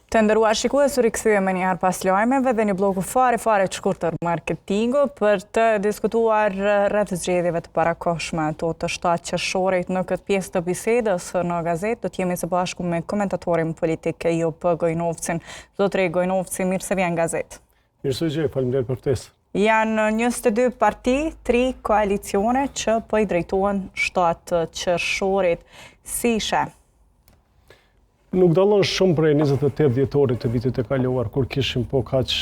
Të nderuar shikues, u rikthyem një herë pas lajmeve dhe një bloku fare të shkurtër marketingu për të diskutuar rreth zgjedhjeve të parakohshme ato të 7 qershorit. Në këtë pjesë të bisedës në gazetë do të jemi së bashku me komentatorin politik Jop Gojnovcin. Zotri Gojnovci, mirë se vjen në gazetë. Mirë se gjej, faleminderit për ftesë. Janë 22 parti, 3 koalicione që po i drejtohen 7 qershorit. Si sheh? Nuk dallon shumë prej 28 dhjetorit të vitit e kaluar, kur kishim kaq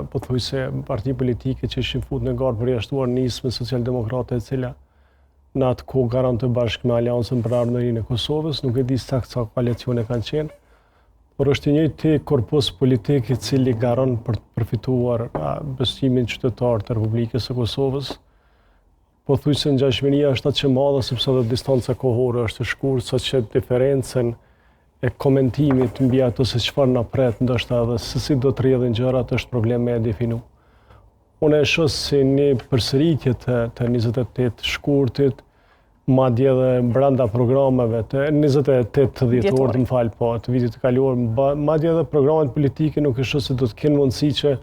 pothuajse parti politike që ishin futur në garë përjashtuar nisme socialdemokrate, e cila në atë kohë garantë bashkë me Aleancën për Ardhmërinë e Kosovës, nuk e di saktë sa koalicione kanë qenë, por është i njëjti korpus politik i cili garon për të përfituar besimin qytetar të Republikës së Kosovës. Pothuajse ngjashmëria është aq e madhe sepse edhe distanca kohore është e shkurtër, saqë diferencën e komentimit mbi ato se çfarë na pret, ndoshta edhe se si do të rrjedhin gjërat është problem me e definu. Unë e shoh si një përsëritje të 28 shkurtit, madje edhe brenda programeve të 28 dhjetorit, të vitit të kaluar, madje edhe programet politike nuk e shoh se do të kenë mundësi që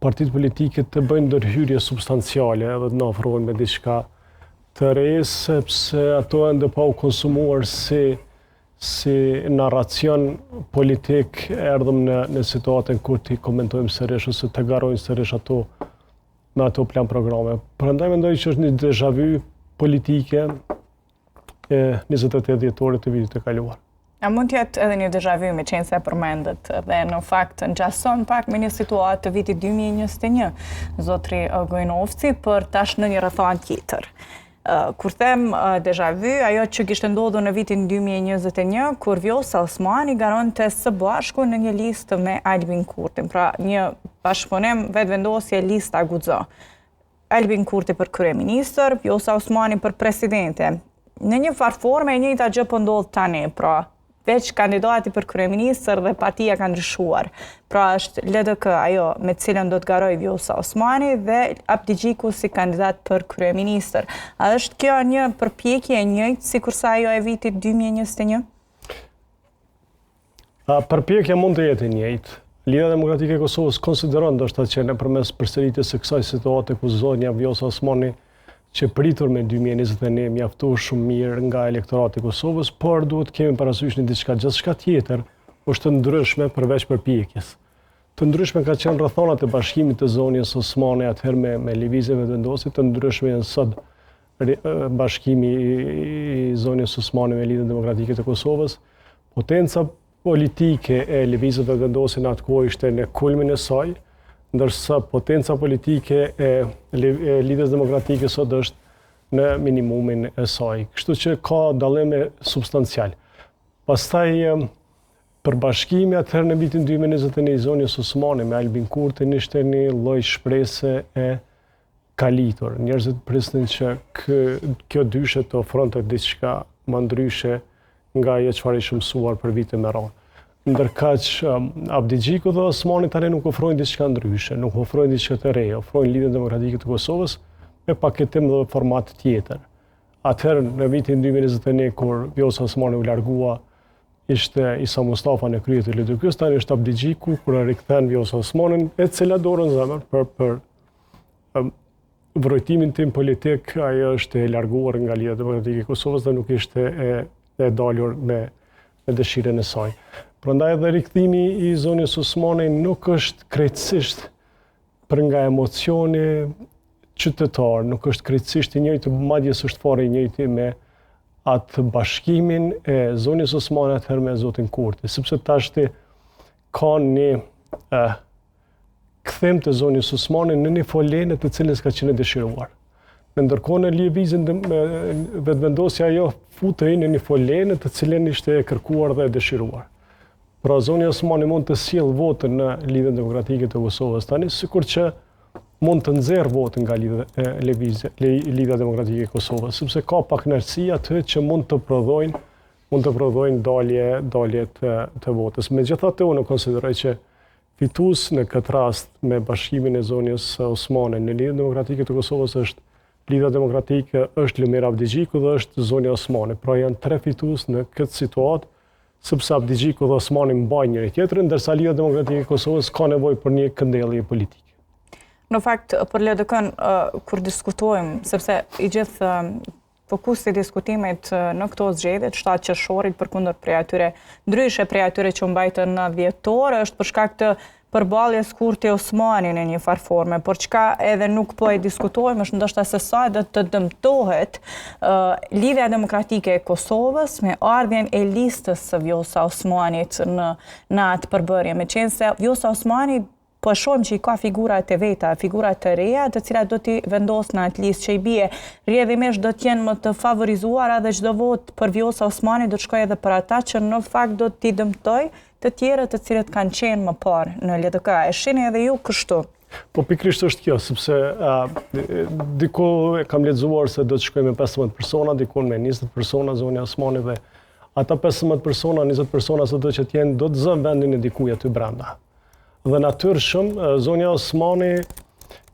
partitë politike të bëjnë ndërhyrje substanciale edhe të na ofrojnë me diçka të re, sepse ato ende pa u konsumuar si narracion politik erdhëm në situatën kur t'i komentojmë sërish ose të garojnë sërish ato me ato plan programe. Prandaj mendoj që është një déjà vu politike e 28 dhjetorit të vitit të kaluar. A mund t'jetë edhe një déjà vu me qenë se përmendet dhe në fakt ngjason pak me një situatë të vitit 2021, zotri Gojnovci, për tash në një rrethon tjetër. Kur them déjà vu, ajo që kishte ndodhur në vitin 2021, kur Vjosa Osmani garonte së bashku në një listë me Albin Kurtin, pra një bashkëpunim vetëvendosje lista Guxo. Albin Kurti për kryeministër, Vjosa Osmani për presidente. Në një farë forme e njëjta gjë po ndodh tani, pra veç kandidati për kryeministër dhe partia ka ndryshuar. Pra është LDK ajo me cilën do të garoj Vjosa Osmani dhe Abdi Gjiku si kandidat për kryeministër. A është kjo një përpjekje e njëjtë sikurse ajo e vitit 2021? Përpjekja mund të jetë e njëjtë. Lidhja Demokratike e Kosovës konsideron ndoshta që nëpërmes përsëritjes së kësaj situate ku zonja Vjosa Osmani që pritur me 2021 mjaftohet shumë mirë nga elektorati i Kosovës, por duhet kemi parasysh një diçka gjithçka tjetër është të ndryshme përveç përpjekjes. Të ndryshme ka qenë rrethonat e bashkimit të zonjës Osmani atëherë me lëvizje vetëvendosje, të ndryshme janë sot bashkimi i zonjës Osmani me Lidhjen Demokratike të Kosovës. Potenca politike e lëvizjes vetëvendosje në atë kohë ishte në kulmin e saj, ndërsa potenca politike e Lidhjes Demokratike sot është në minimumin e saj. Kështu që ka dallime substancial. Pastaj përbashkimi atëherë në vitin 2021 zonjës Osmani me Albin Kurtin ishte një lloj shpresë e kalitur. Njerëzit prisnin që kjo dyshe të ofronte diçka më ndryshe nga ajo çfarë ishim mësuar për vite me radhë. Ndërkaq Abdi Gjiku dhe Osmani tani nuk ofrojnë diçka ndryshe, nuk ofrojnë diçka të re, ofrojnë Lidhjen Demokratike të Kosovës me paketim dhe format tjetër. Atëherë në vitin 2021 kur Vjosa Osmani u largua, ishte Isa Mustafa në krye të LDK-s, tani është Abdi Gjiku kur e rikthen Vjosa Osmanin, e cila dorën zemër për vrojtimin tim politik, ajo është e larguar nga Lidhja Demokratike e Kosovës dhe nuk ishte e dalur me dëshirën e saj. Prandaj edhe rikthimi i zonjës Osmani nuk është krejtësisht për nga emocioni qytetar, nuk është krejtësisht i njëjtë, madje s'është fare i njëjtë me atë bashkimin e zonjës Osmani atëherë me zotin Kurti, sepse tashti ka një kthim të zonjës Osmani në një folene të cilës ka qenë dëshiruar. Ndërkohë në lëvizjen vetëvendosja ajo futej në një folene të cilën ishte e kërkuar dhe e dëshiruar. Pra zonja Osmani mund të sjellë votën në Lidhjen Demokratike të Kosovës tani, sikur që mund të nxjerrë votën nga Lidhja Demokratike e Kosovës, sepse ka pak inerci aty që mund të prodhojnë dalje të votës. Megjithatë, unë konsideroj që fitues në këtë rast me bashkimin e zonjës Osmani në Lidhjen Demokratike të Kosovës është Lidhja Demokratike, është Lumir Abdi Gjiku dhe është zonja Osmani. Pra janë 3 fitues në këtë situatë sepse Abdixiku dhe Osmani mbajnë njëri tjetrin, ndërsa Lidhja Demokratike e Kosovës ka nevojë për një këndellje politike. Në fakt, për LDK-n, kur diskutojmë, sepse i gjithë fokusi i diskutimit në këto zgjedhje 7 qershorit përkundër prej atyre ndryshe prej atyre që mbajtën në dhjetor është për shkak të përballjes Kurti Osmani në një farë forme, por çka edhe nuk po e diskutojmë është ndoshta se sa do të dëmtohet Lidhja Demokratike e Kosovës me ardhjen e listës së Vjosa Osmanit në atë përbërje, meqense se Vjosa Osmani po shohim që i ka figurat e veta, figurat të reja, të cilat do t'i vendos në atë listë që i bie. Rrjedhimisht do t'jenë më të favorizuara dhe çdo vot për Vjosa Osmani do të shkojë edhe për ata që në fakt do t'i dëmtoj të tjerët të cilët kanë qenë më parë në LDK. E shihni edhe ju kështu? Po pikërisht është kjo, sepse diku e kam lexuar se do të shkojmë me 15 persona, diku me 20 persona zonja Osmani dhe ata 15 persona, 20 persona sado që t'jenë do të zënë vendin e dikujt aty brenda. Dhe natyrshëm, zonja Osmani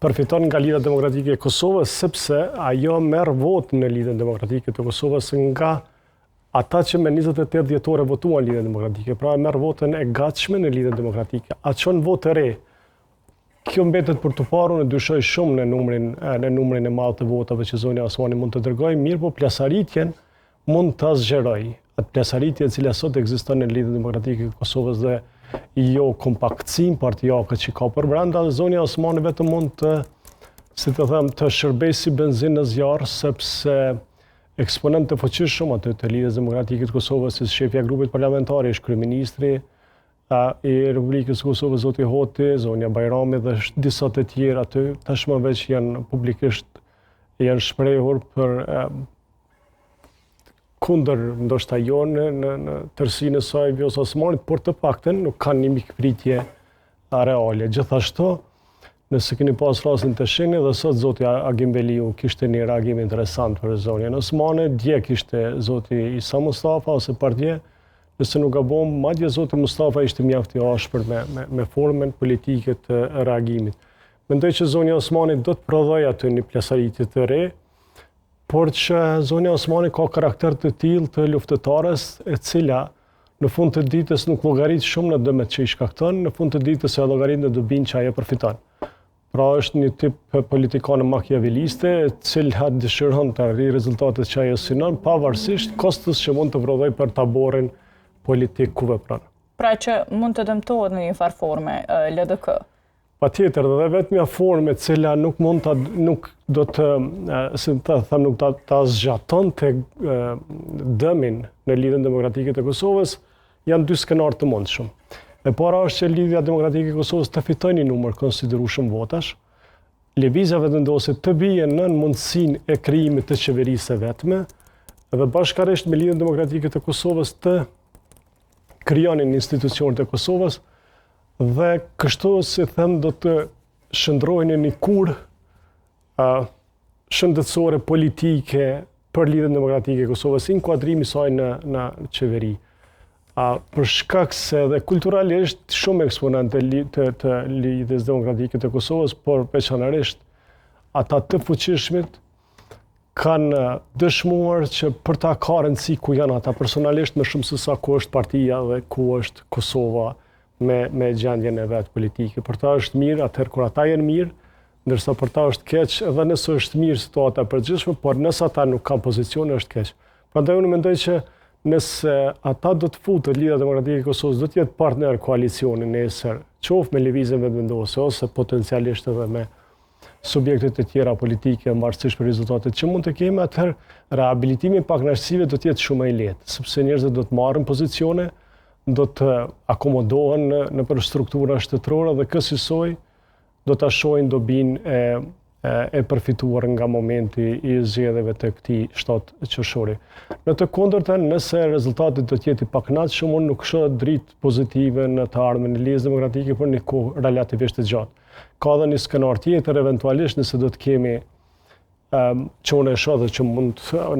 përfiton nga Lidhja Demokratike e Kosovës sepse ajo merr votë në Lidhjen Demokratike të Kosovës nga ata që me 28 dhjetore votuan Lidhjen Demokratike, pra merr votën e gatshme në Lidhjen Demokratike. A çon votë re? Kjo mbetet për të parë, unë dyshoj shumë në numrin e madh të votave që zonja Osmani mund të dërgojë, mirë po plasaritjen mund ta zgjeroj. Atë plasaritje e cila sot ekziston në Lidhjen Demokratike të Kosovës dhe jo kompaktësim partijake që ka për brenda, zonja Osmani vetëm mund të, si të them, të shërbejë si benzinë në zjarr, sepse eksponent të fuqishëm aty të Lidhjes Demokratike të Kosovës, si shefja e grupit parlamentar, është kryeministri i Republikës së Kosovës, zoti Hoti, zonja Bajrami dhe disa të tjerë aty, tashmë veç janë publikisht janë shprehur për kundër ndoshta jo në tërësinë e saj Vjosa Osmanit, por të paktën nuk kanë një mikpritje reale. Gjithashtu, nëse keni pas rastin të shihni dhe sot zoti Agim Beliu kishte një reagim interesant për zonjën Osmani, dje kishte zoti Isa Mustafa ose Partje, nëse nuk gabon, madje zoti Mustafa ishte mjaft i ashpër me formën politike të reagimit. Mendoj që zonja Osmani do të prodhojë aty një plasaritje të re, por që zonja Osmani ka karakter të tillë të luftëtares e cila në fund të ditës nuk llogarit shumë në dëmet që i shkakton, në fund të ditës e llogarit në dobin që ajo përfiton. Pra është një tip politikane machiavelliste e cila dëshiron të arrijë rezultatet që ajo synon, pavarësisht kostos që mund të prodhojë për taborin politik ku vepron. Pra që mund të dëmtohet në një farë forme LDK. Patjetër, dhe vetmja formë e cila nuk do të, si të them, nuk ta zgjaton të dëmin në Lidhjen Demokratike të Kosovës, janë dy skenarë të mundshëm. E para është që Lidhja Demokratike e Kosovës të fitojë një numër konsiderueshëm votash, lëvizja vendosë të bie në mundësinë e krijimit të qeverisë së vetme, dhe bashkërisht me Lidhjen Demokratike të Kosovës të krijonin institucionet e Kosovës, dhe kështu, si them, do të shndrojnë një kurrë shëndetësore politike për Lidhjen Demokratike e Kosovës, inkuadrimi i saj në qeveri. Për shkak se dhe kulturalisht shumë eksponentë të Lidhjes Demokratike të Kosovës, por veçanërisht ata të fuqishmit kanë dëshmuar që për ta ka rëndësi ku janë ata personalisht më shumë se sa ku është partia dhe ku është Kosova me gjendjen e vetë politike. Për ta është mirë atëherë kur ata janë mirë, ndërsa për ta është keq edhe nëse është mirë situata e përgjithshme, por nëse ata nuk kanë pozicione është keq. Prandaj unë mendoj që nëse ata do të futet Lidhja Demokratike e Kosovës, do të jetë partner koalicioni nesër, qoftë me lëvizjen vetëvendose ose potencialisht edhe me subjekte të tjera politike marrësisht për rezultatet që mund të kemi, atëherë rehabilitimi i pakënaqësive do të jetë shumë më i lehtë, sepse njerëzit do të marrin pozicione, do të akomodohen në për struktura shtetërore dhe kësaj do ta shohin dobin e përfituar nga momenti i zgjedhjeve të këtij 7 qershori. Në të kundërtën, nëse rezultati do të jetë i pakënaqshëm, unë nuk shoh dritë pozitive në të ardhmen e Lidhjes Demokratike për një kohë relativisht të gjatë. Ka edhe një skenar tjetër eventualisht nëse do të kemi që unë e shoh dhe që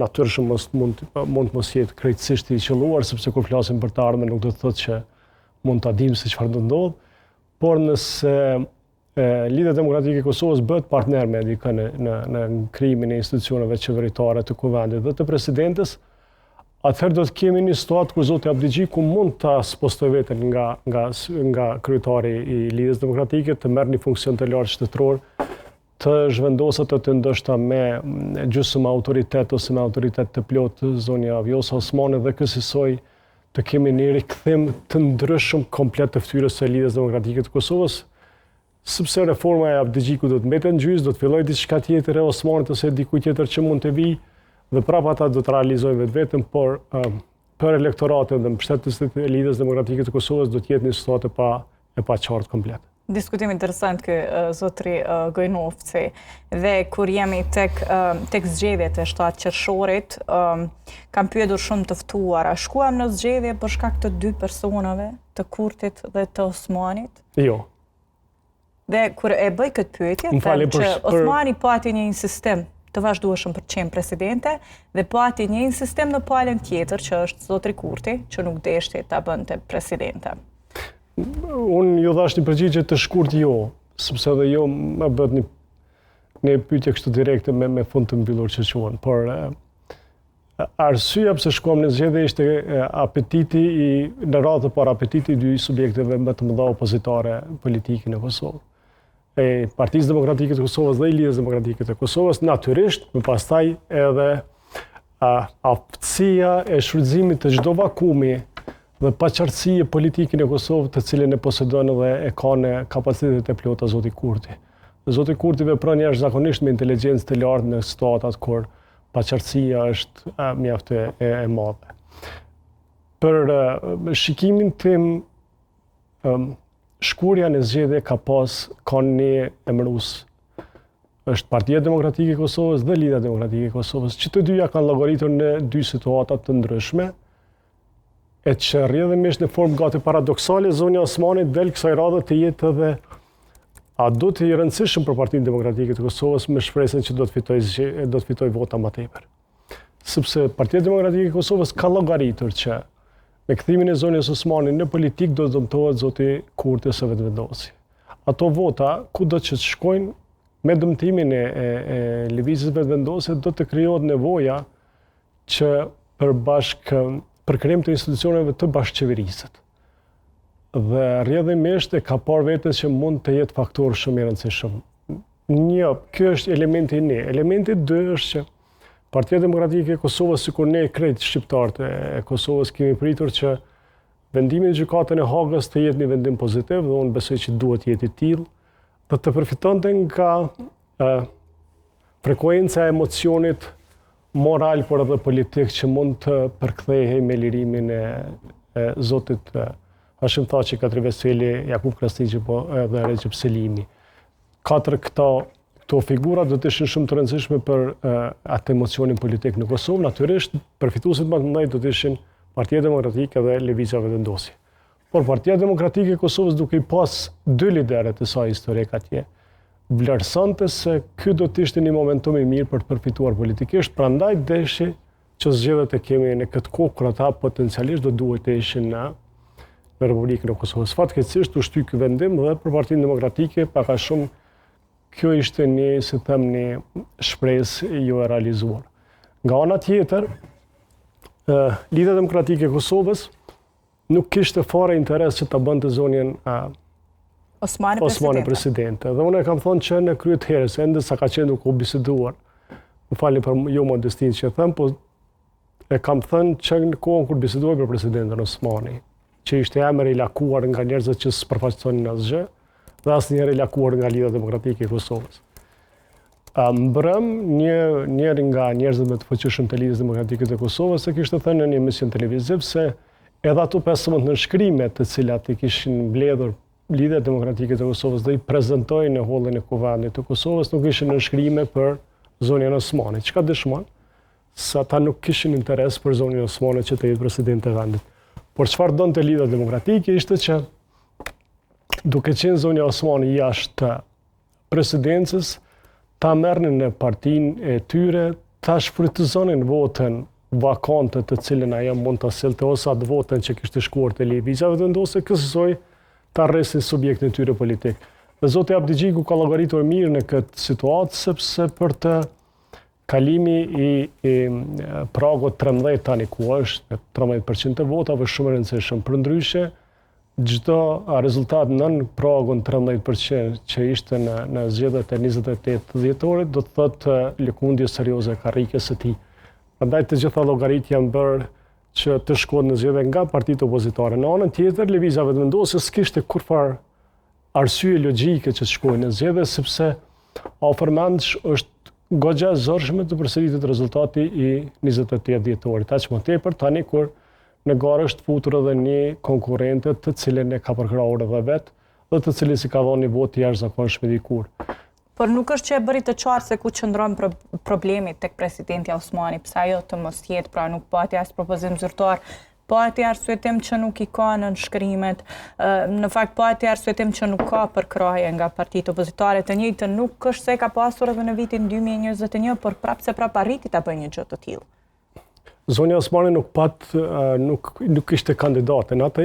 natyrshëm mund mos jetë krejtësisht i qelluar, sepse kur flasim për të ardhmen nuk do të thotë që mund ta dimë se çfarë do ndodh, por nëse Lidhja Demokratike e Kosovës bëhet partner me dikë në krijimin e institucioneve qeveritare të kuvendit dhe të presidentes, atëherë do të kemi një situatë kur zoti Abdigjiku mund ta spostoj veten nga kryetari i Lidhjes Demokratike, të merr një funksion të lartë shtetëror, të zhvendoset atë ndoshta me gjysmë autoritet ose me autoritet të plot zonja Vjosa Osmani dhe kësaj të kemi një rikthim të ndryshëm komplet të fytyrës së Lidhjes Demokratike të Kosovës, sepse reforma e Abdigjikut do të mbetet në gjys, do të fillojë diçka tjetër e Osmanit ose dikujt tjetër që mund të vijë dhe prapë ata do të realizojnë vetëm, por për elektoratin dhe mbështetësit e Lidhjes Demokratike të Kosovës do të jetë një situatë e paqartë komplet. Diskutim interesant ky zotri Gojnovci, dhe kur jemi tek zgjedhjet e 7 qershorit, kam pyetur shumë të ftuara, shkuam në zgjedhje për shkak të 2 personave, të Kurtit dhe të Osmanit? Jo. Dhe kur e bëj këtë pyetje, them që Osmani pati një sistem të vazhdueshëm për të qenë presidente dhe pati një sistem në palën tjetër që është zotri Kurti, që nuk deshti ta bënte presidente. Unë ju dhash një përgjigje të shkurt jo, sepse edhe jo më bëhet një pyetje kështu direkte me fund të mbyllur që quhen, por arsyeja pse shkuam në zgjedhje ishte apetiti në radhë par apetiti i 2 subjekteve më të mëdha opozitare politike në Kosovë. E Partisë Demokratike të Kosovës dhe i Lidhjes Demokratike të Kosovës, natyrisht, më pastaj edhe aftësia e shfrytëzimit të çdo vakumi dhe paqartësie politike në Kosovë, të cilën e posedon dhe e ka në kapacitetet e plota zoti Kurti. Zoti Kurti vepron jashtëzakonisht me inteligjencë të lartë në situatat kur paqartësia është mjaft e madhe. Për shikimin tim, shkurja në zgjedhje ka një emërues. Është Partia Demokratike e Kosovës dhe Lidhja Demokratike e Kosovës, që të dyja kanë llogaritur në 2 situata të ndryshme, e që rrjedhimisht në formë gati paradoksale, zonja Osmani del kësaj radhe të jetë edhe a do të i rëndësishëm për Partinë Demokratike të Kosovës me shpresën që do të fitojë vota më tepër. Sepse Partia Demokratike e Kosovës ka llogaritur që me kthimin e zonjës Osmani në politik do të dëmtohet zoti Kurti ose vetëvendosi. Ato vota, kudo që të shkojnë, me dëmtimin e lëvizjes vetëvendose do të krijohet nevoja që për krijim të institucioneve të bashkëqeverisit. Dhe rrjedhimisht e ka parë veten që mund të jetë faktor shumë i rëndësishëm. Ky është elementi 1. Elementi 2 është që Partia Demokratike e Kosovës, sikur ne krejt shqiptarët e Kosovës, kemi pritur që vendimi i gjykatën e Hagës të jetë një vendim pozitiv, dhe unë besoj që duhet jetë i tillë, dhe të përfitonte nga frekuenca e emocionit moral, por edhe politik që mund të përkthehej me lirimin e zotit Hashim Thaçi, Katri Veseli, Jakub Krasniqi dhe Recep Selimi. 4 këto figura do të ishin shumë të rëndësishme për atë emocionin politik në Kosovë. Natyrisht, përfituesit më të mëdhenj do të ishin Partia Demokratike dhe Lëvizja Vetëvendosi. Por Partia Demokratike e Kosovës, duke i pas 2 liderët e saj historik atje, vlerësonte se ky do të ishte një momentum i mirë për të përfituar politikisht, prandaj deshi që zgjedhjet e kemi në këtë kohë kur ata potencialisht do duhet të ishin në Republikën e Kosovës. Fatkeqësisht u shty ky vendim dhe për Partinë Demokratike pak a shumë kjo ishte një shpresë jo e realizuar. Nga ana tjetër, Lidhja Demokratike e Kosovës nuk kishte fare interes që ta bënte zonjën Osmani presidente. Dhe unë e kam thonë që në krye të herës, ende sa ka qenë duke u biseduar, më falni për jo modestinë që them, po e kam thënë që në kohën kur biseduar për presidenten Osmani, që ishte emër i lakuar nga njerëzit që s'përfaqësonin asgjë, dhe asnjëherë i lakuar nga Lidhja Demokratike e Kosovës. Mbrëm, njëri nga njerëzit më të fuqishëm të Lidhjes Demokratike të Kosovës e kishte thënë në një emision televiziv se edhe ato 15 nënshkrime të cilat i kishin mbledhur Lidhja Demokratike të Kosovës dhe i prezantoi në hollin e Kuvendit të Kosovës nuk ishin nënshkrime për zonjën Osmani. Çka dëshmon? Se ata nuk kishin interes për zonjën Osmani që të jetë president e vendit. Por çfarë donte Lidhja Demokratike ishte që duke qenë zonja Osmani jashtë presidencës, ta merrnin në partinë e tyre, ta shfrytëzonin votën vakante të cilën ajo mund ta sillte ose atë votën që kishte shkuar te Lëvizja Vetëvendose, kësaj ta rresin subjektin e tyre politik. Dhe zoti Abdigjiku ka llogaritur mirë në këtë situatë sepse për të kalimi i pragut 13 tani ku është 13% të votave shumë e rëndësishëm. Përndryshe, çdo rezultat nën pragun 13% që ishte në zgjedhjet e 28 dhjetorit do të thotë lëkundje serioze ka rrikës së tij. Prandaj të gjitha llogaritja janë bërë që të shkohet në zgjedhje nga partitë opozitare. Në anën tjetër, Lëvizja Vetëvendosje s'kishte kurfar arsye logjike që të shkojë në zgjedhje sepse afërmendsh është goxha e zorshme të përsëritet rezultati i 28 dhjetorit. Aq më tepër tani kur në garë është futur edhe një konkurrente të cilën e ka përkrahur edhe vet dhe të cilës i ka dhënë një votë të jashtëzakonshme dikur. Por nuk është që e bëri të qartë se ku qëndron problemi tek presidenti Osmani, pse ajo të mos jetë, pra nuk pati as propozim zyrtar, pati arsyetim që nuk i ka në shkrimet, në fakt pati arsyetim që nuk ka përkrahje nga partitë opozitare, të njëjtën nuk është se ka pasur edhe në vitin 2021, por prapse arriti ta bëjë një gjë të tillë. Zonja Osmani nuk ishte kandidate. Në atë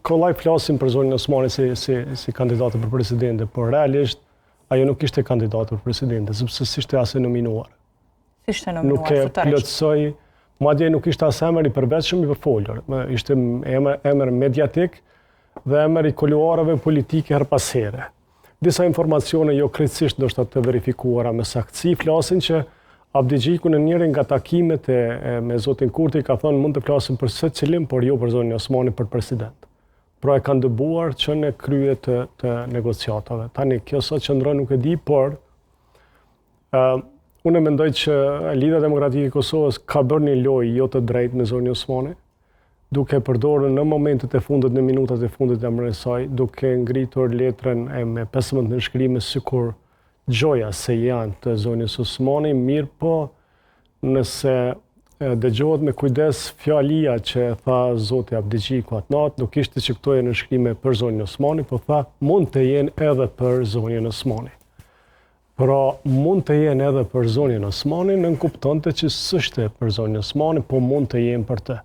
kollaj flasim për zonjën Osmani si kandidate për presidente, por realisht ajo nuk ishte kandidate për presidente, sepse s'ishte as e nominuar. Nuk e plotësoi, madje nuk ishte as emër i përvetshëm i përfolur. Ishte emër mediatik dhe emër i kuluarave politike her pas here. Disa informacione jo krejtësisht ndoshta të verifikuara me saktësi flasin që Abdi Gjiku në njërin nga takimet me zotin Kurti ka thënë mund të flasim për secilin, por jo për zonjën Osmani për president. Pra e kanë dëbuar që në krye të negociatave. Tani, kjo sot qëndron nuk e di, por unë mendoj që Lidhja Demokratike e Kosovës ka bërë një lojë jo të drejtë me zonjën Osmani, duke përdorur në momentet e fundit, në minutat e fundit e emrin e saj, duke ngritur letrën me 15 nënshkrime sikur gjoja se janë të zonjës Osmani, mirë po nëse dëgjohet me kujdes fjalia që tha zoti Abdi Gjiku atë natë, nuk ishte që këto janë nënshkrime për zonjën Osmani, po tha mund të jenë edhe për zonjën Osmani. Pra mund të jenë edhe për zonjën Osmani, nënkuptonte që s'është për zonjën Osmani, po mund të jenë për të.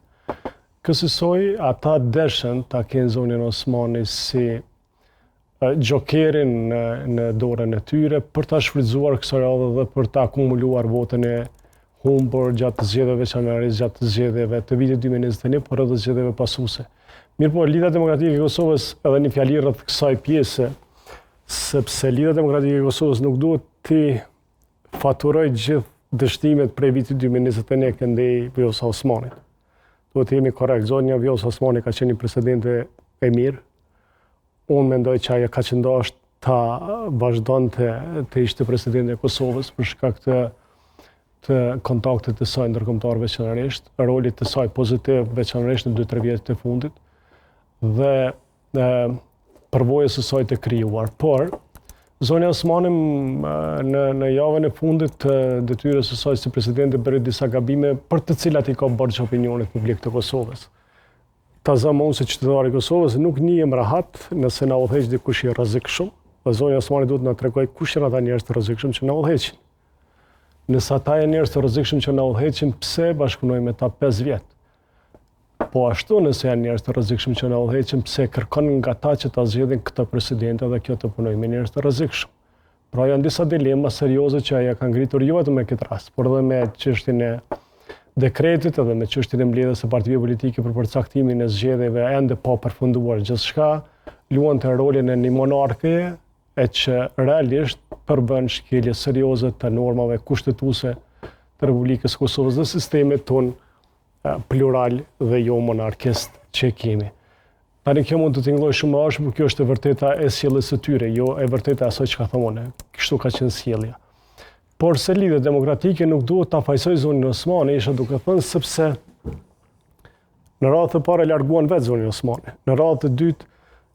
Kësaj ata deshen ta kenë zonjën Osmani si gjokerin në dorën e tyre për ta shfrytzuar kësaj radhe dhe për ta akumuluar votën e humbur gjatë zgjedhjeve veçanërisht gjatë zgjedhjeve të vitit 2021, por edhe zgjedhjeve pasuese. Mirëpo Lidhja Demokratike e Kosovës edhe një fjali rreth kësaj pjese, sepse Lidhja Demokratike e Kosovës nuk duhet të faturojë gjithë dështimet prej vitit 2021 që ndej Vjosa Osmanit. Duhet të jemi korrekt, zonja Vjosa Osmani ka qenë një presidente e mirë. Unë mendoj që ajo ka qëndosh ta vazhdonte të ishte presidente e Kosovës për shkak të kontaktet të saj ndërkombëtar veçanërisht, rolit të saj pozitiv veçanërisht në 2-3 vjetët e fundit dhe përvojës së saj të krijuar. Por zonja Osmani në javën e fundit të detyrës së saj si presidente bëri disa gabime për të cilat i ka bërë opinionit publik të Kosovës. Ta zamon se qytetari i Kosovës nuk njihem rahat nëse na udhëheq dikush i rrezikshëm, dhe zonja Osmani duhet na tregoj kush janë ata njerëz të rrezikshëm që na udhëheqin. Nëse ata janë njerëz të rrezikshëm që na udhëheqin, pse bashkëpunojmë me ta 5 vjet? Po ashtu nëse janë njerëz të rrezikshëm që na udhëheqin, pse kërkon nga ta që ta zgjedhin këtë presidente dhe kjo të punojë me njerëz të rrezikshëm? Pra janë disa dilema serioze që ajo ka ngritur jo vetëm me këtë rast, por edhe me çështjen e dekretit edhe me çështjen e mbledhjes së partive politike për përcaktimin e zgjedhjeve ende pa përfunduar gjithçka, luante rolin e një monarkeje e që realisht përbën shkelje serioze të normave kushtetuese të Republikës Kosovës dhe sistemit ton plural dhe jo monarkist që kemi. Tani kjo mund të tingëlloj shumë më ashpër, por kjo është e vërteta e sjelljes së tyre, jo e vërteta e asaj çka thonë. Kështu ka qenë sjellja. Por se Lidhja Demokratike nuk duhet ta fajsoj zonën Osmani, isha duke thënë sepse në radhë të parë larguan vetë zonën Osmani. Në radhë të dytë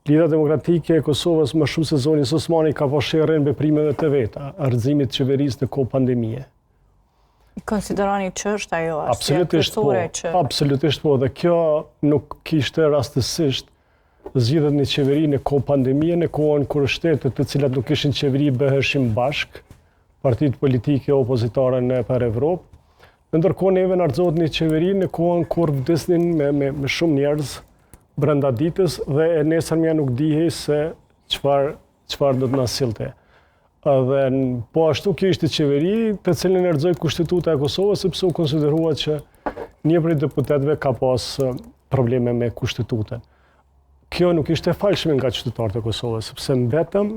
Lidhja Demokratike e Kosovës më shumë se zonjës Osmani ka vështirën veprimeve të veta, argëzimit të qeverisë në kohë pandemie. Konsideroni që është ajo absolutisht po, absolutisht po, dhe kjo nuk kishte rastësisht zgjidhet një qeveri në kohë pandemie, në kohën kur shtetet të cilat nuk kishin qeveri bëheshin bashk, partitë politike opozitare në për Evropë, ndërkohë neve na argëzohet një qeveri në kohën kur vdesnin me shumë njerëz brenda ditës dhe e nesërmja nuk dihej se çfarë do të na sillte. Po ashtu kjo ishte qeveri të cilën erxoi Kushtetuta e Kosovës sepse u konsideruar që një prej deputetëve ka pas probleme me Kushtetutën. Kjo nuk ishte falshme nga qytetarët e Kosovës, sepse mbetëm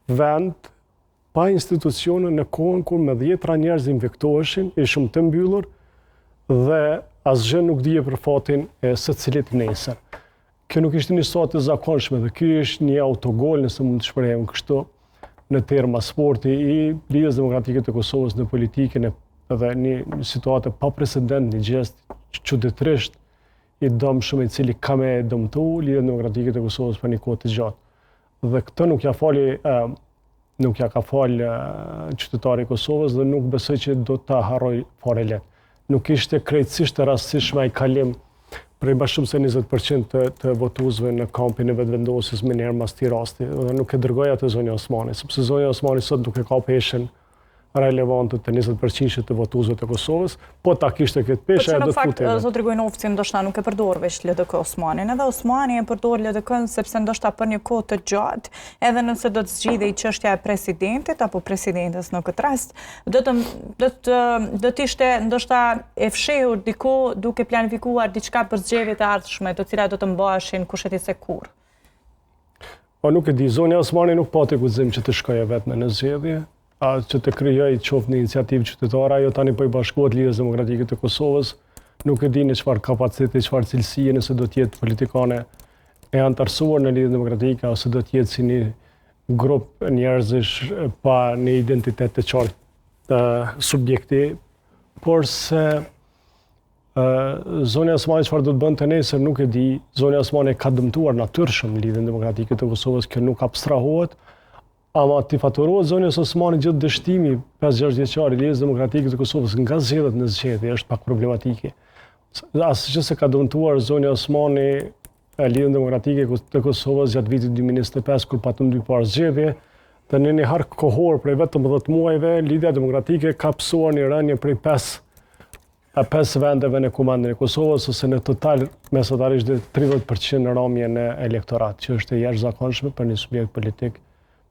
vend pa institucione në kohën kur me 10 njerëz infektoheshin, ishim të mbyllur dhe asgjë nuk dije për fatin e secilit nesër. Kjo nuk ishte një situatë e zakonshme dhe ky është një autogol, nëse mund të shprehem kështu, në terma sporti i Lidhjes Demokratike të Kosovës në politikën dhe një situatë pa precedent, një gjest çuditërisht i dëmshëm i cili ka me dëmtu Lidhjen Demokratike të Kosovës për një kohë të gjatë. Dhe këtë nuk ja ka fal qytetari i Kosovës dhe nuk besoj që do ta harroj fare lehtë. Nuk ishte krejtësisht e rastësishme ai kalim prej bashkëm se 20% të votuesve në kampin e vetëvendosjes me njerë mas ti rasti, dhe nuk e dërgoj atë Zonja Osmani, sepse Zonja Osmani sot nuk e ka peshen relevante të 20% të votuesve të Kosovës, po ta kishte këtë peshe e do të futeve. Në fakt, Zotri Gojnovci ndoshta nuk e përdor veç LDK Osmanin, edhe Osmani e përdor LDK-n sepse ndoshta për një kohë të gjatë, edhe nëse do të zgjidhej çështja e presidentit apo presidentes në këtë rast, do të ishte ndoshta e fshehur diku duke planifikuar diçka për zgjedhjet e ardhshme, të cilat do të mbaheshin kushtetisë kur. Po nuk e di, Zonja Osmani nuk pati guxim që të shkojë vetëm në zgjedhje. Që të kryoj qoftë një iniciativë qytetare, ajo tani po i bashkohet Lidhjes Demokratike të Kosovës, nuk e di në çfarë kapaciteti, çfarë cilësie, nëse do të jetë politikane e antarësuar në Lidhjen Demokratike ose do të jetë si një grup njerëzish pa një identitet të qartë subjekti, por se Zonja Osmani çfarë do të bënte nesër nuk e di. Zonja Osmani ka dëmtuar natyrshëm Lidhjen Demokratike të Kosovës, kjo nuk abstrahohet. Ama t'i faturohet Zonjës Osmani gjithë dështimi 5-6 vjeçar i Lidhjes Demokratike të Kosovës nga zgjedhjet në zgjedhje është pak problematike. Asgjë se ka dëmtuar Zonja Osmani Lidhjen Demokratike të Kosovës gjatë vitit 2025 kur patëm dy parë zgjedhje, dhe në një hark kohor prej vetëm 10 muajve, Lidhja Demokratike ka pësuar një rënje prej 5 vendeve në kumandin e Kosovës, ose në total mesatarisht 30% në ramje në elektorat, që është e jashtëzakonshme për një subjekt politik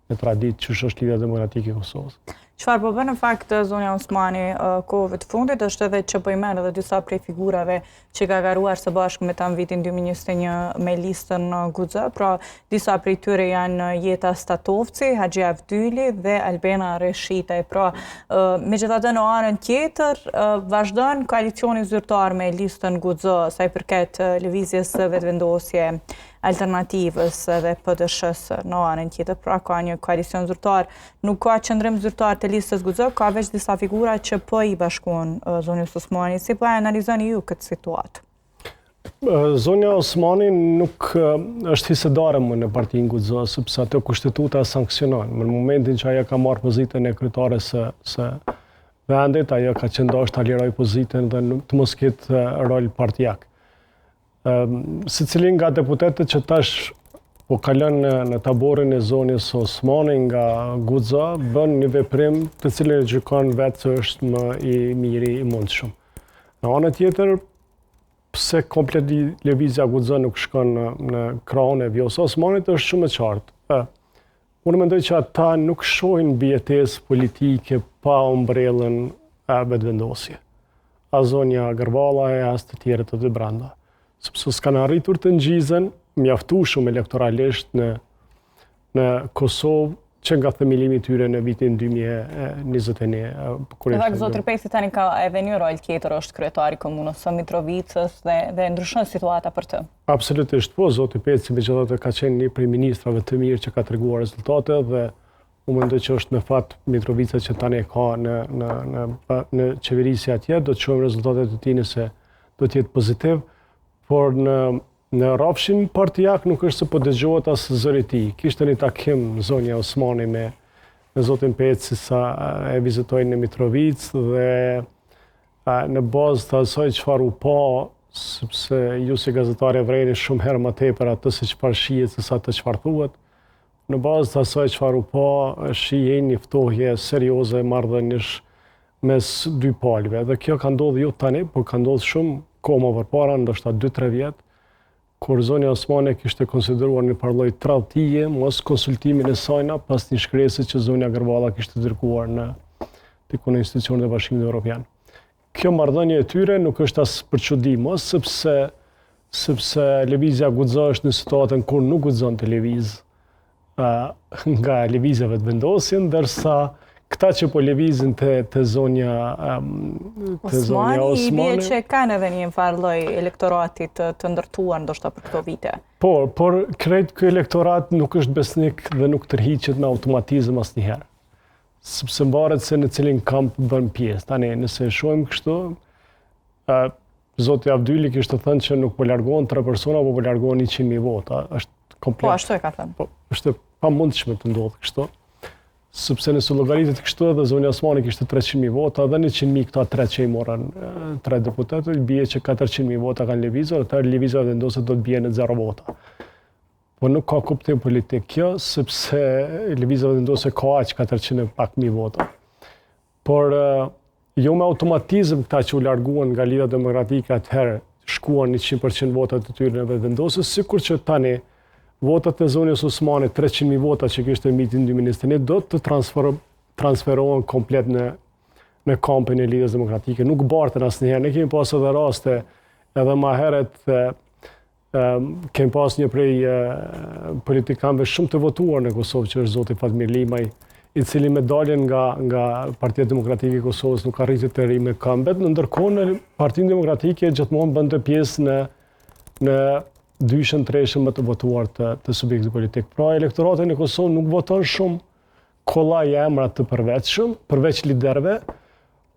në traditë që është Lidhja Demokratike e Kosovës. Çfarë po bën në fakt Zonja Osmani kohëve të fundit është edhe që po i merr edhe disa prej figurave që ka garuar së bashku me ta në vitin 2021 me listën Guxë, pra disa prej tyre janë Jeta Statovci, Haxhi Avdyli dhe Albena Reshitaj. Pra megjithatë në anën tjetër vazhdon koalicioni zyrtar me listën Guxë sa i përket lëvizjes vetëvendosje alternativës dhe PDSH-s në anën tjetër, pra ka një koalicion zyrtar, nuk ka qëndrim zyrtar të listës Guxë, ka veç disa figura që po i bashkuan Zonjës Osmani. Si po e analizoni ju këtë situatë? Zonja Osmani nuk është hisedare më në partinë Guxë, sepse ato kushtetuta sanksionon. Në momentin që ajo ka marrë pozitën e kryetares së vendit, ajo ka qëndosh ta liroj pozitën dhe të mos ketë rol partijak. Secili nga deputetët që tash po kalon në taborin e Zonjës Osmani nga Guxë bën një veprim të cilin e gjykon vetë se është më i miri i mundshëm. Në anën tjetër, pse komplet lëvizja Guxë nuk shkon në krahun e Vjosës Osmanit është shumë e qartë. Unë mendoj që ata nuk shohin bijetesë politike pa umbrellën e vetëvendosje. As Zonja Gërvalla e as të tjerët të brenda. Sepse s'kanë arritur të ngjizen mjaftueshëm elektoralisht në Kosovë që nga themelimi tyre në vitin 2021. Edhe Zotri Peci tani ka edhe një rol tjetër, është kryetari komunës së Mitrovicës dhe ndryshon situata për të. Absolutisht po, Zotri Peci megjithatë ka qenë një prej ministrave të mirë që ka treguar rezultate dhe unë mendoj që është me fat Mitrovica që tani ka në qeverisje atje, do të shohim rezultatet e tij nëse do të jetë pozitiv. Por në rrafshin partijak nuk është se po dëgjohet as zëri i tij. Kishte një takim Zonja Osmani me Zotin Peci sa e vizitoi në Mitrovicë dhe në bazë të asaj çfarë u pa, sepse ju si gazetare vreni shumë herë më tepër atë se çfarë shihet se sa të çfarë thuhet. Në bazë të asaj çfarë u pa, shihen një ftohje serioze marrëdhënies mes dy palëve. Dhe kjo ka ndodhur jo tani, por ka ndodhur shumë kohë më përpara, ndoshta 2-3 vjet, kur zonja Osmane kishte konsideruar një lloj tradhtie mos konsultimin e sajna pas një shkrese që zonja Gërvalla kishte dërguar në institucionet e Bashkimit Evropian. Kjo marrëdhënie e tyre nuk është as për çudi mos, sepse lëvizja guxo është në situatën kur nuk guxon të lëviz nga lëvizjeve të vendosjen, ndërsa këta që po lëvizin të zonja Osmani, i bie që kanë edhe një farë lloj elektorati të ndërtuar ndoshta për këto vite. Por krejt ky elektorat nuk është besnik dhe nuk tërhiqet me automatizëm asnjëherë. Sepse mbaret se në cilin kamp bën pjesë. Tani, nëse shohim kështu, Zoti Avdyli kishte thënë që nuk po largohen 3 persona, po largohen 100.000 vota. Është komplet. Po, ashtu e ka thënë. Po, është pamundshme të ndodhë kështu. Sepse nëse llogaritet kështu edhe zonja Osmani kishte 300.000 vota, dhe 100.000 këta 3 që i morën 3 deputetët, bie që 400.000 vota kanë lëvizur, atëherë lëvizja vendosur do të bie në 0 vota. Po nuk ka kuptim politik kjo, sepse lëvizja vendosur ka aq 400.000 vota. Por jo me automatizëm këta që u larguan nga Lidhja Demokratike atëherë shkuan 100% votat e tyre në vendosës, sikur që tani votat e zonjës Osmane, 300.000 vota që kishte mitin 2021, do të transferohen komplet në kampin e Lidhjes Demokratike. Nuk bartën asnjëherë. Ne kemi pas edhe raste, edhe më herët kemi pas një prej politikanëve shumë të votuar në Kosovë, që është zoti Fatmir Limaj, i cili me daljen nga Partia Demokratike e Kosovës nuk arriti të rri me këmbët, ndërkohë në Partinë Demokratike gjithmonë bënte pjesë në dyshën, treshën më të votuar të subjektit politik. Pra, elektorati në Kosovë nuk voton shumë kollaj e emra të përveçshëm, përveç liderëve,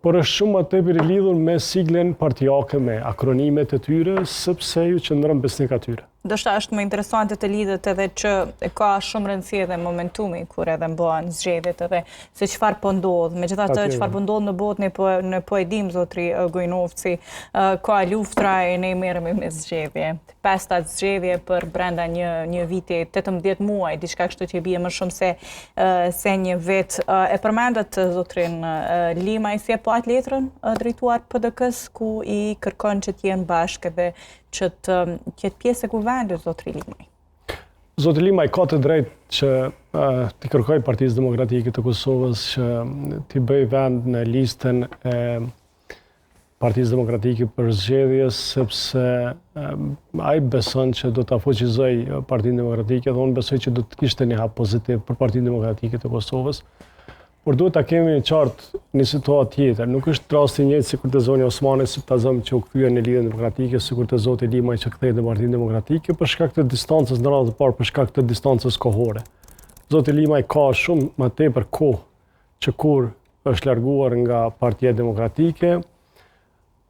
por është shumë më tepër i lidhur me siglen partijake, me akronimet e tyre, sepse ju qëndron besnik atyre. Ndoshta është më interesante të lidhet edhe që ka shumë rëndësi edhe momentumi kur edhe bëhen zgjedhjet edhe se çfarë po ndodh. Megjithatë çfarë po ndodh në botë ne po e dim zotri Gojnovci, ka luftra e ne merremi me zgjedhje. 5 zgjedhje për brenda një viti 18 muaj, diçka kështu që bie më shumë se një vit. E përmendet zotrin Limaj si e pat letrën drejtuar PDK-s ku i kërkon që të jenë bashkë dhe që të ketë pjesë e kuvendit, zotri Limaj. Zoti Limaj ka të drejtë që t'i kërkoj Partisë Demokratike të Kosovës që t'i bëj vend në listën e Partisë Demokratike për zgjedhjes, sepse ai beson që do t'a fuqizoj Partinë Demokratike dhe unë besoj që do të kishte një hap pozitiv për Partinë Demokratike të Kosovës. Por duhet ta kemi në qartë një situatë tjetër. Nuk është rasti i njëjtë sikur te zonja Osmane, Siptazëm që u kthye në Lidhjen Demokratike, sikur te zoti Limaj që kthehet në Partinë Demokratike për shkak të distancës në radhë të parë, për shkak të distancës kohore. Zoti Limaj ka shumë më tepër kohë që kur është larguar nga Partia Demokratike.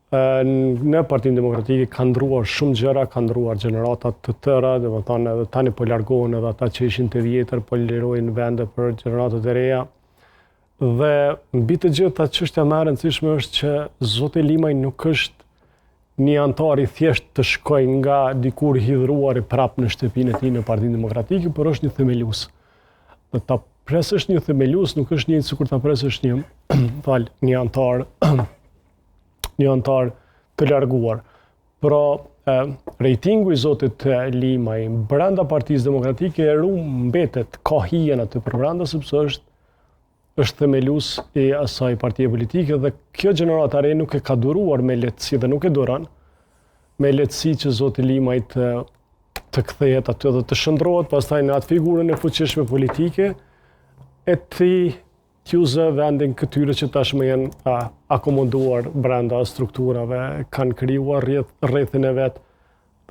Në Partinë Demokratike ka ndruar shumë gjëra, ka ndruar gjenerata të tëra, domethënë edhe tani po largohen edhe ata që ishin të vjetër, po lirojnë vende për gjeneratat e reja. Dhe mbi të gjitha çështja më e rëndësishme është që zoti Limaj nuk është një antar i thjesht të shkojë nga dikur hidhruar i prap në shtëpinë e tij në Partinë Demokratike, por është një themelues. Dhe ta presësh një themelues nuk është njëjtë sikur ta presësh një antar të larguar. Pra, rejtingu i zotit Limaj brenda Partisë Demokratike mbetet ka hijen aty për brenda, sepse është themelues i asaj partie politike dhe kjo gjenerata re nuk e ka duruar me lehtësi dhe nuk e duron me lehtësi që zoti Limaj të kthehet aty dhe të shndrohet pastaj në atë figurën e fuqishme politike e t'ju zë vendin këtyre që tashmë janë akomoduar brenda strukturave, kanë krijuar rrethin e vet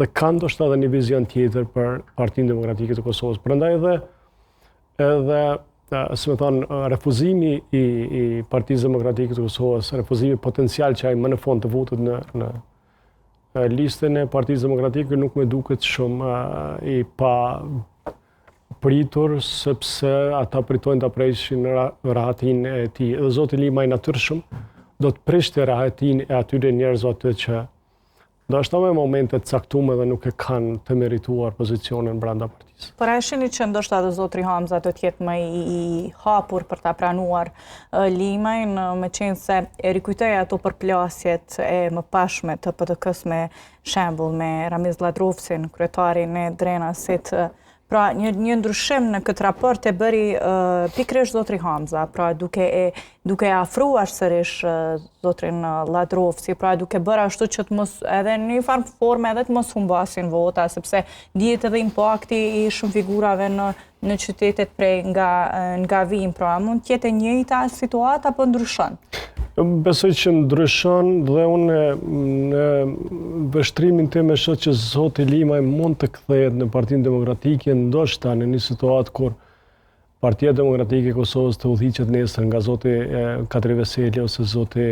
dhe kanë ndoshta edhe një vizion tjetër për Partinë Demokratike të Kosovës. Prandaj edhe si më thonë, refuzimi i Partisë Demokratike të Kosovës, refuzimi potencial që ai më në fund të votet në listën e Partisë Demokratike nuk më duket shumë i pa pritur, sepse ata pritojnë ta presin rahatin e tij. Dhe zoti Limaj natyrshëm do të prishte rahatin e atyre njerëzve aty që ndoshta me momente të caktuara dhe nuk e kanë të merituar pozicionin brenda partisë. Por a e shihni që ndoshta edhe zotri Hamza do të jetë më i hapur për ta pranuar Limajin, me qenë se e rikujtoj ato përplasjet e mëpashme të PDK-s me shembull me Ramiz Ladrovcin, kryetarin e Drenasit. Pra, një ndryshim në këtë raport e bëri pikërisht zotri Hamza, pra duke afruar sërish zotrin Ladrovci, pra duke bërë ashtu që të mos edhe në një farë forme edhe të mos humbasin vota, sepse dihet edhe impakti i shumë figurave në qytetet prej nga vijnë, pra mund të jetë e njëjta situata apo ndryshon? Besoj që ndryshon dhe unë në vështrimin tim e shoh që zoti Limaj mund të kthehet në Partinë Demokratike, ndoshta në një situatë kur Partia Demokratike e Kosovës të udhëhiqet nesër nga zoti Katri Veseli ose zoti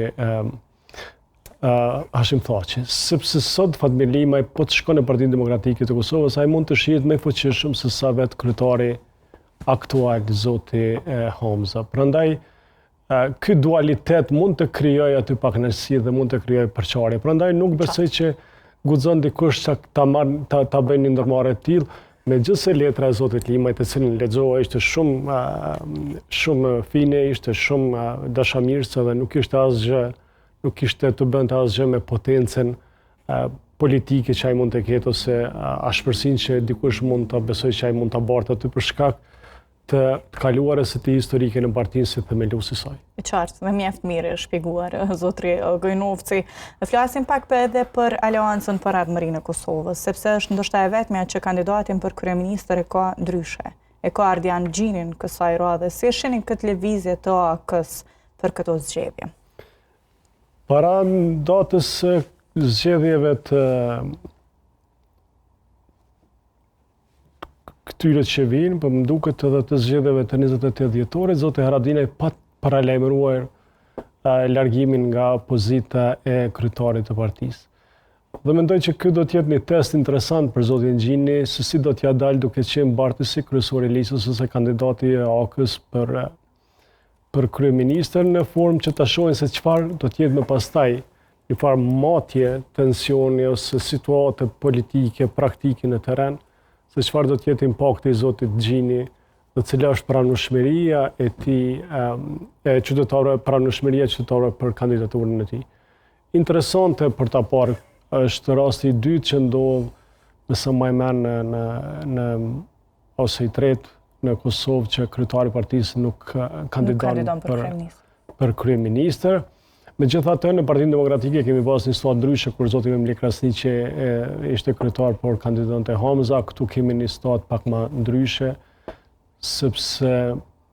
Hashim Thaçi. Sepse sot Fatmir Limaj po të shkon në Partinë Demokratike të Kosovës, ai mund të shihet më fuqishëm se sa vetë kryetari aktual zoti Hamza. Prandaj ky dualitet mund të krijojë aty pakënaqësi dhe mund të krijojë përçarje. Prandaj nuk besoj që guxon dikush që ta bëjnë një ndërmarrje të tillë, megjithëse letra e zotit Limajt, të cilën lexova, ishte shumë fine, ishte shumë dashamirëse dhe nuk kishte të bënte asgjë me potencën politike që ai mund të ketë ose ashpërsinë që dikush mund ta besojë që ai mund ta bartë aty për shkak të kaluarës së tij historike në partinë si themeluesi i saj. E qartë, dhe mjaft mirë e shpjeguar zotri Gojnovci. Flasim pak edhe për Aleancën për Ardhmërinë e Kosovës, sepse është ndoshta e vetmja që kandidatin për kryeministër e ka ndryshe. E ka Ardian Gjinin kësaj radhe. Si e shihni këtë lëvizje të AK-s për këto zgjedhje? Para datës së zgjedhjeve të këtyre që vinë, për më duket edhe të zgjedhjeve të 28 dhjetorit, zoti Haradinaj pa paralajmëruar largimin nga pozita e kryetarit të partisë. Dhe mendoj që ky do të jetë një test interesant për zotin Gjini, se si do t'ja dalë duke qenë mbartësi kryesor i listës ose kandidati i AK-s për kryeministër, në formë që ta shohin se çfarë do të jetë më pastaj një farë matje, tensioni ose situate politike, praktike në terren, se çfarë do të jetë impakti i zotit Gjini dhe cila është pranueshmëria e tij pranueshmëria qytetarëve për kandidaturën e tij. Interesante për ta parë është rasti i dytë që ndodh, nëse më mend ose i tretë në Kosovë që kryetari i partisë nuk kandidon për kryeministër. Megjithatë, në Partinë Demokratike kemi pasur një situatë ndryshe kur zoti Memlik Krasniqi ishte kryetar por kandidonte Hamza. Këtu kemi një situatë pak më ndryshe, sepse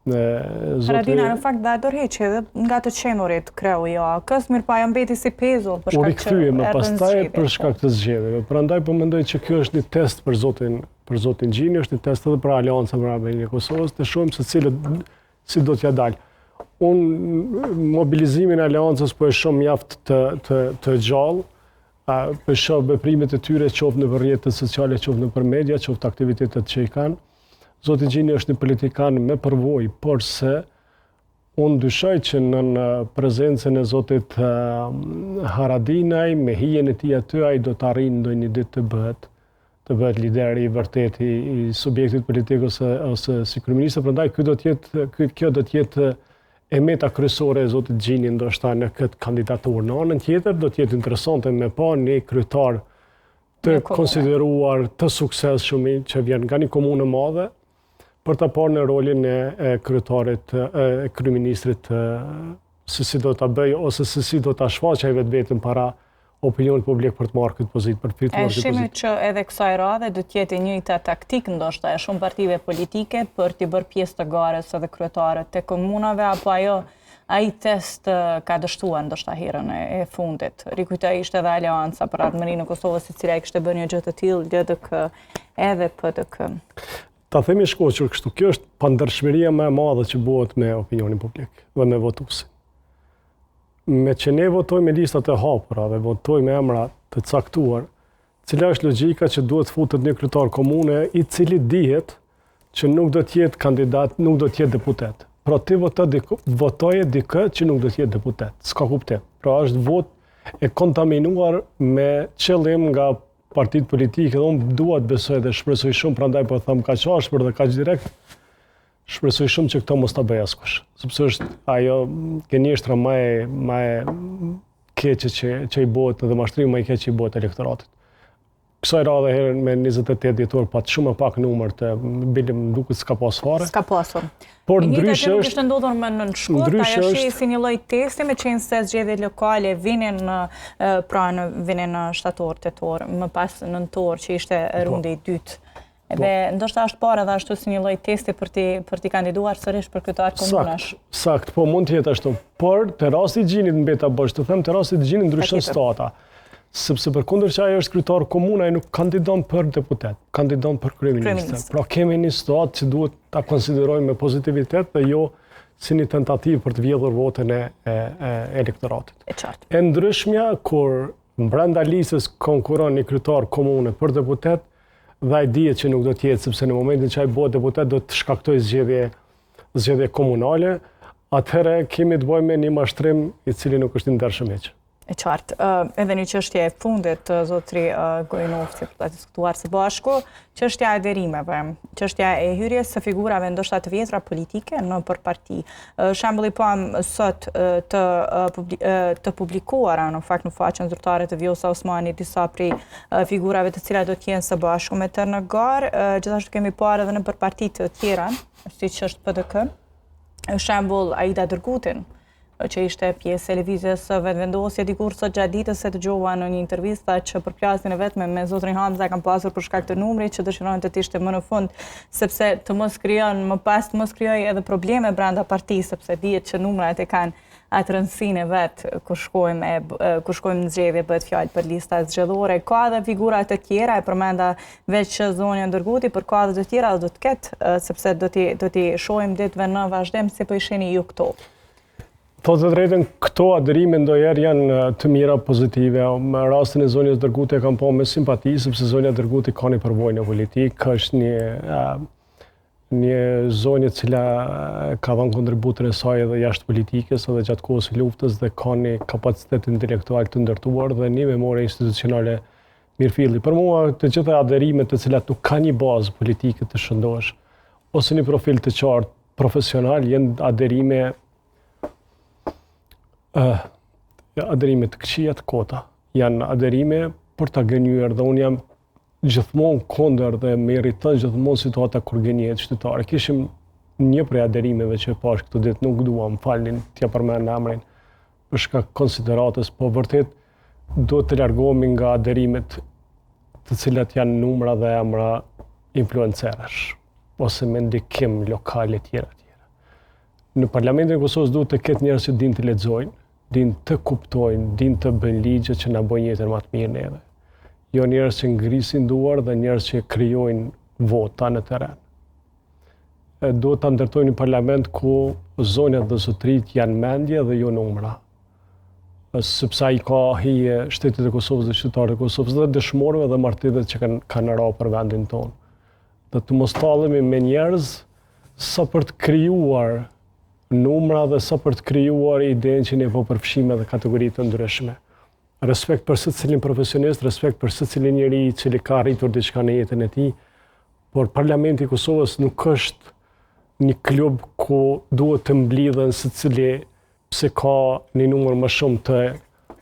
Haradinaj në fakt dha dorëheqje edhe nga të qenurit kreu i AK-s, mirëpo ajo mbeti si pezull për shkak që rikthye më pastaj për shkak të zgjedhjeve. Prandaj po mendoj që kjo është një test për zotin Gjini, është një test edhe për Aleancën për Ardhmërinë e Kosovës, të shohim se si do t'ja dalë. Mobilizimin e Aleancës po e shoh mjaft të gjallë, po shoh veprimet e tyre qoftë në rrjetet sociale, qoftë nëpër media, qoftë aktivitetet që i kanë. Zoti Gjini është një politikan me përvojë, por se unë dyshoj që në prezencën e zotit Haradinaj, me hijen e tij aty, ai do të arrijë ndonjë ditë të bëhet lider i vërtet i subjektit politik ose si kryeminist. Prandaj kjo do të jetë e meta kryesore e zotit Gjini ndoshta në këtë kandidaturë. Në anën tjetër do të jetë interesante me pa një kryetar të konsideruar të suksesshëm që vjen nga një komunë e madhe për ta parë në rolin e kryetarit, kryeministrit, se si do ta bëj ose se si do ta shfaqë ai vetveten para opinionit publik për të marrë këtë pozitë, për fituar këtë pozitë. E shihni që edhe kësaj radhe do të jetë e njëjta taktikë ndoshta e shumë partive politike për të bërë pjesë të garës edhe kryetarët të komunave, apo ai test ka dështuar ndoshta herën e fundit. Rikujtoj ishte edhe Aleanca për Ardhmërinë e Kosovës, e cila kishte bërë një gjë të tillë, LDK edhe PDK. Ta themi shkoqur kështu, kjo është pandërshmëria më e madhe që bëhet me opinionin publik dhe me votuesin. Me që ne votojmë me listat e hapura dhe votojmë emra të caktuar, cila është logjika që duhet futet një kryetar komune i cili dihet që nuk do të jetë kandidat, nuk do të jetë deputet. Pra ti votoje dikë që nuk do të jetë deputet. S'ka kuptim. Pra është vot e kontaminuar me qëllim nga partitë politike, dhe unë dua të besoj dhe shpresoj shumë, prandaj po them kaq ashpër dhe kaq direkt, shpresoj shumë që këto mos ta bëj askush, sepse është ajo gënjeshtra më e keqe që i bëhet dhe mashtrimi më i keq që i bëhet elektoratit. Kësaj radhe herën me 28 dhjetor pat shumë pak numër të bilim duket s'ka pas fare. S'ka pasur. Por ndryshe është ishte ndodhur më në Shkurt, ajo shi si një lloj testi me qenë se zgjedhjet lokale vinin në shtator, tetor, më pas nëntor që ishte rundi i dytë. Dhe ndoshta është parë edhe ashtu si një lloj testi për ti kandiduar sërish për kryetar komunash. Sakt, po mund të jetë ashtu. Por te rasti i Gjinit mbeta bash, të them te rasti i Gjinit ndryshon stata. Sepse përkundër që ajo është kryetar komune, ai nuk kandidon për deputet, kandidon për kryeminist. Pra kemi një situatë që duhet ta konsiderojmë me pozitivitet dhe jo si një tentativë për të vjedhur votën e elektoratit. E qartë. E ndryshmja kur brenda listës konkuron një kryetar komune për deputet, dhe ai dihet që nuk do të jetë, sepse në momentin që ai bëhet deputet do të shkaktojë zgjedhje komunale, atëherë kemi të bëjmë me një mashtrim i cili nuk është i ndershëm hiç. E qartë. Edhe një çështje e fundit, zotri Gojnovci, për ta diskutuar së bashku, çështja e aderimeve, çështja e hyrjes së figurave ndoshta të vjetra politike në për parti. Shembulli pam sot të publikuara në fakt në faqen zyrtare të Vjosa Osmani disa prej figurave të cilat do të jenë së bashku me tërë në garë, gjithashtu kemi parë edhe në për parti të tjera, siç është PDK, shembull Aida Dërgutin, që ishte pjesë e lëvizjes së vetëvendosje dikur sot gjatë ditës se dëgjova në një intervistë që për plasjen e vetme me zotrin Hamza kam pasur për shkak të numrit që dëshiron të ishte më në fund, sepse të mos krijon më pas të mos krijoj edhe probleme brenda partisë, sepse dihet që numrat e kanë atë rëndësinë e vet kur shkojmë në zgjedhje bëhet fjalë për lista zgjedhore. Ka edhe figura të tjera, e përmenda veç Zonja Dërguti, por ka edhe të tjera do të ketë, sepse do t'i shohim ditëve në vazhdim si po i shihni ju këto. Thotë të drejtën, këto aderime ndonjëherë janë të mira pozitive. Në rastin e Zonjës Dërguti e kam pa me simpati, sepse Zonja Dërguti ka një përvojë në politikë, është një zonjë cila ka dhënë kontributin e saj edhe jashtë politikës edhe gjatë kohës së luftës dhe ka një kapacitet intelektual të ndërtuar dhe një memorie institucionale mirëfilli. Për mua të gjitha aderimet të cilat nuk ka një bazë politike të shëndosh ose një profil të qartë profesional janë aderime të këqija të kota. Janë aderime për ta gënjur dhe unë jam gjithmonë kundër dhe më irriton gjithmonë situata kur gënjehet qytetare. Kishim një prej aderimeve që pash këtë ditë, nuk duam, falnin t'ja përmend emrin për shkak konsideratës, po vërtet duhet të largohemi nga aderimet të cilat janë numra dhe emra influencerësh ose me ndikim lokal e tjera. Në Parlamentin e Kosovës duhet të ketë njerëz që dinë të lexojnë, dinë të kuptojnë, dinë të bëjnë ligje që na bëjnë jetën më të mirë neve. Jo njerëz që ngrisin duar dhe njerëz që krijojnë vota në terren. Duhet ta ndërtojnë një parlament ku zonjat dhe zotrit janë mendje dhe jo numra. Sepse ai ka hije shtetit e Kosovës dhe qytetarët e Kosovës dhe dëshmorëve dhe martëdhjet që kanë rënë për vendin tonë. Dhe të mos tallemi me njerëz sa për të krijuar numra dhe sa për të krijuar idenë që ne po përfshijmë edhe kategori të ndryshme. Respekt për secilin profesionist, respekt për secilin njeri i cili ka arritur diçka në jetën e tij, por Parlamenti i Kosovës nuk është një klub ku duhet të mblidhen secili se ka një numër më shumë të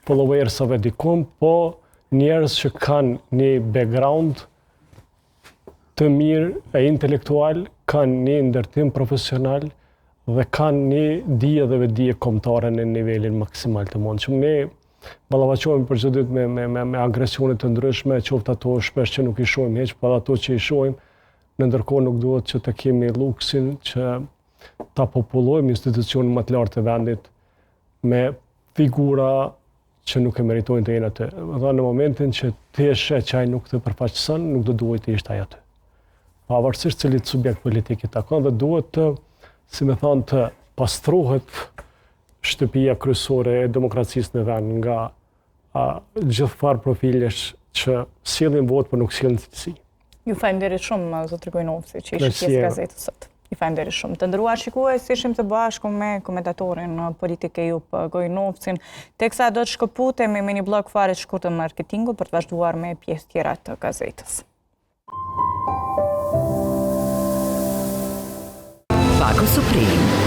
followersave dikum, po njerëz që kanë një background të mirë e intelektual, kanë një ndërtim profesional dhe kanë një dije dhe vetdije kombëtare në nivelin maksimal të mundshëm. Ne ballafaqohemi për çdo ditë me agresione të ndryshme, qoftë ato shpesh që nuk i shohim hiç, po ato që i shohim, në ndërkohë nuk duhet që të kemi luksin që ta popullojmë institucionin më të lartë të vendit me figura që nuk e meritojnë të jenë aty. Dhe në momentin që ti e sheh që ai nuk të përfaqëson, nuk do duhet të ishte ai aty. Pavarësisht cilit subjekt politik i takon dhe duhet të, si me thonë, të pastrohet shtëpia kryesore e demokracisë në vend nga gjithë farë profilesh që sjellin votë, por nuk sjellin cilësi. Ju falenderoj shumë, zotri Gojnovci, që ishit pjesë gazetës sot. I falënderoj shumë. Të nderuar shikues, ishim të bashku me komentatorin politike Jup Gojnovcin, teksa do të shkëputemi me një blog fare të shkurtër marketingu për të vazhduar me pjesë tjera të gazetës. Paco Supreme,